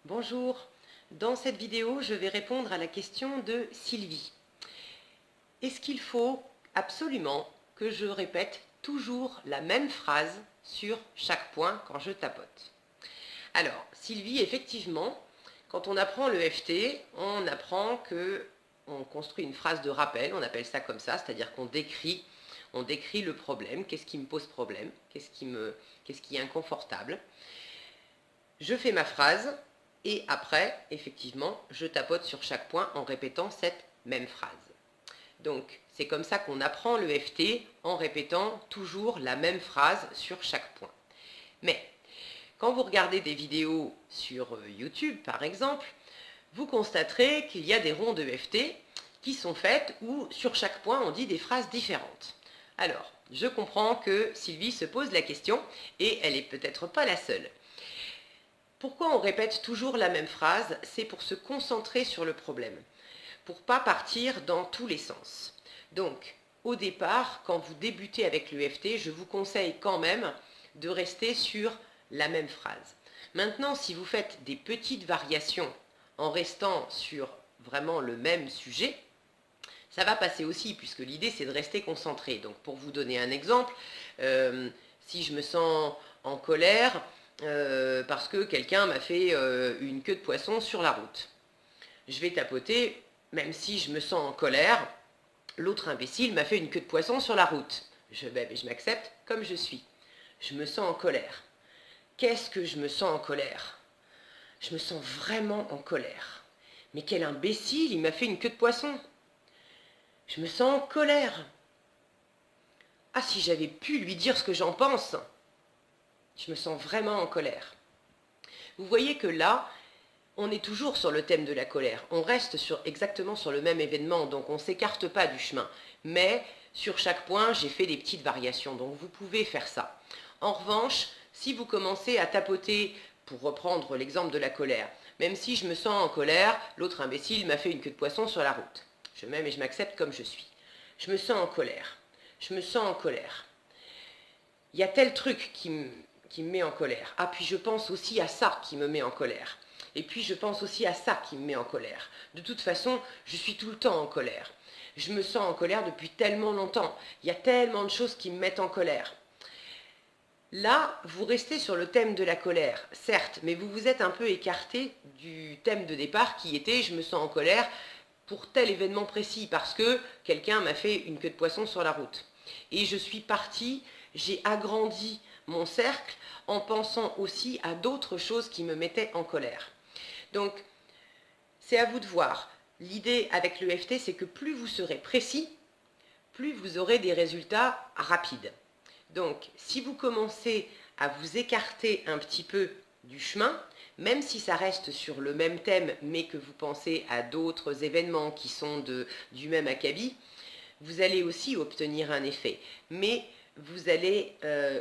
Bonjour, dans cette vidéo, je vais répondre à la question de Sylvie. Est-ce qu'il faut absolument que je répète toujours la même phrase sur chaque point quand je tapote? Alors, Sylvie, effectivement, quand on apprend le FT, on apprend que on construit une phrase de rappel, on appelle ça comme ça, c'est-à-dire qu'on décrit, le problème, qu'est-ce qui me pose problème, qu'est-ce qui est inconfortable. Je fais ma phrase et après, effectivement, je tapote sur chaque point en répétant cette même phrase. Donc, c'est comme ça qu'on apprend le FT en répétant toujours la même phrase sur chaque point. Mais, quand vous regardez des vidéos sur YouTube, par exemple, vous constaterez qu'il y a des ronds de FT qui sont faites où, sur chaque point, on dit des phrases différentes. Alors, je comprends que Sylvie se pose la question, et elle n'est peut-être pas la seule. Pourquoi on répète toujours la même phrase? C'est pour se concentrer sur le problème, pour ne pas partir dans tous les sens. Donc, au départ, quand vous débutez avec l'EFT, je vous conseille quand même de rester sur la même phrase. Maintenant, si vous faites des petites variations en restant sur vraiment le même sujet, ça va passer aussi, puisque l'idée c'est de rester concentré. Donc, pour vous donner un exemple, si je me sens en colère, parce que quelqu'un m'a fait une queue de poisson sur la route. Je vais tapoter, même si je me sens en colère, l'autre imbécile m'a fait une queue de poisson sur la route. Je m'accepte comme je suis. Je me sens en colère. Qu'est-ce que je me sens en colère? Je me sens vraiment en colère. Mais quel imbécile, il m'a fait une queue de poisson. Je me sens en colère. Ah, si j'avais pu lui dire ce que j'en pense. Je me sens vraiment en colère. Vous voyez que là, on est toujours sur le thème de la colère. On reste exactement sur le même événement, donc on ne s'écarte pas du chemin. Mais sur chaque point, j'ai fait des petites variations, donc vous pouvez faire ça. En revanche, si vous commencez à tapoter, pour reprendre l'exemple de la colère, même si je me sens en colère, l'autre imbécile m'a fait une queue de poisson sur la route. Je m'aime et je m'accepte comme je suis. Je me sens en colère. Je me sens en colère. Il y a tel truc qui me met en colère. Ah, puis je pense aussi à ça qui me met en colère. Et puis je pense aussi à ça qui me met en colère. De toute façon, je suis tout le temps en colère. Je me sens en colère depuis tellement longtemps. Il y a tellement de choses qui me mettent en colère. Là, vous restez sur le thème de la colère, certes, mais vous vous êtes un peu écarté du thème de départ qui était « je me sens en colère » pour tel événement précis, parce que quelqu'un m'a fait une queue de poisson sur la route. Et je suis partie, j'ai agrandi mon cercle en pensant aussi à d'autres choses qui me mettaient en colère. Donc, c'est à vous de voir. L'idée avec l'EFT, c'est que plus vous serez précis, plus vous aurez des résultats rapides. Donc, si vous commencez à vous écarter un petit peu du chemin, même si ça reste sur le même thème, mais que vous pensez à d'autres événements qui sont du même acabit, vous allez aussi obtenir un effet. Mais vous allez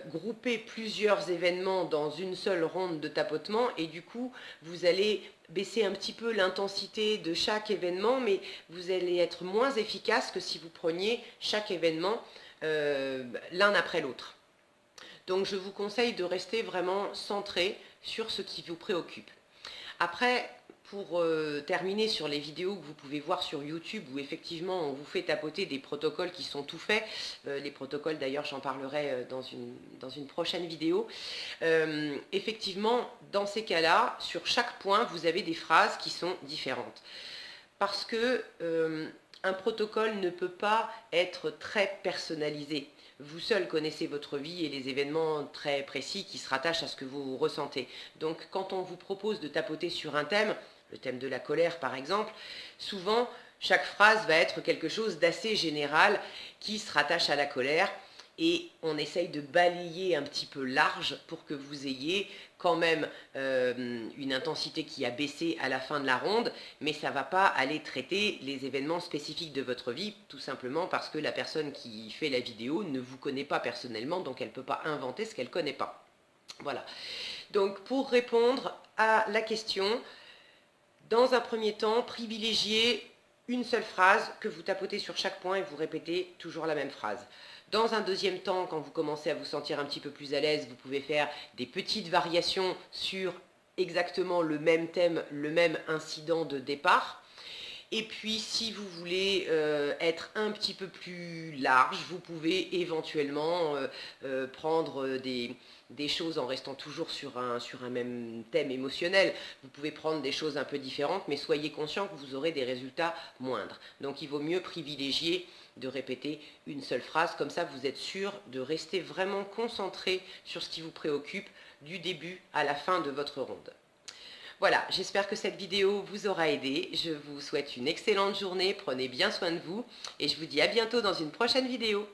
grouper plusieurs événements dans une seule ronde de tapotement et du coup, vous allez baisser un petit peu l'intensité de chaque événement, mais vous allez être moins efficace que si vous preniez chaque événement l'un après l'autre. Donc je vous conseille de rester vraiment centré sur ce qui vous préoccupe. Après, pour terminer sur les vidéos que vous pouvez voir sur YouTube où effectivement on vous fait tapoter des protocoles qui sont tout faits, les protocoles d'ailleurs j'en parlerai dans une prochaine vidéo, effectivement dans ces cas-là, sur chaque point vous avez des phrases qui sont différentes. Parce que un protocole ne peut pas être très personnalisé. Vous seul connaissez votre vie et les événements très précis qui se rattachent à ce que vous ressentez. Donc quand on vous propose de tapoter sur un thème, le thème de la colère par exemple, souvent chaque phrase va être quelque chose d'assez général qui se rattache à la colère et on essaye de balayer un petit peu large pour que vous ayez quand même une intensité qui a baissé à la fin de la ronde, mais ça ne va pas aller traiter les événements spécifiques de votre vie, tout simplement parce que la personne qui fait la vidéo ne vous connaît pas personnellement, donc elle ne peut pas inventer ce qu'elle ne connaît pas. Voilà. Donc pour répondre à la question, dans un premier temps, privilégiez une seule phrase que vous tapotez sur chaque point et vous répétez toujours la même phrase. Dans un deuxième temps, quand vous commencez à vous sentir un petit peu plus à l'aise, vous pouvez faire des petites variations sur exactement le même thème, le même incident de départ. Et puis si vous voulez être un petit peu plus large, vous pouvez éventuellement prendre des choses en restant toujours sur un même thème émotionnel. Vous pouvez prendre des choses un peu différentes, mais soyez conscient que vous aurez des résultats moindres. Donc il vaut mieux privilégier de répéter une seule phrase, comme ça vous êtes sûr de rester vraiment concentré sur ce qui vous préoccupe du début à la fin de votre ronde. Voilà, j'espère que cette vidéo vous aura aidé. Je vous souhaite une excellente journée, prenez bien soin de vous et je vous dis à bientôt dans une prochaine vidéo.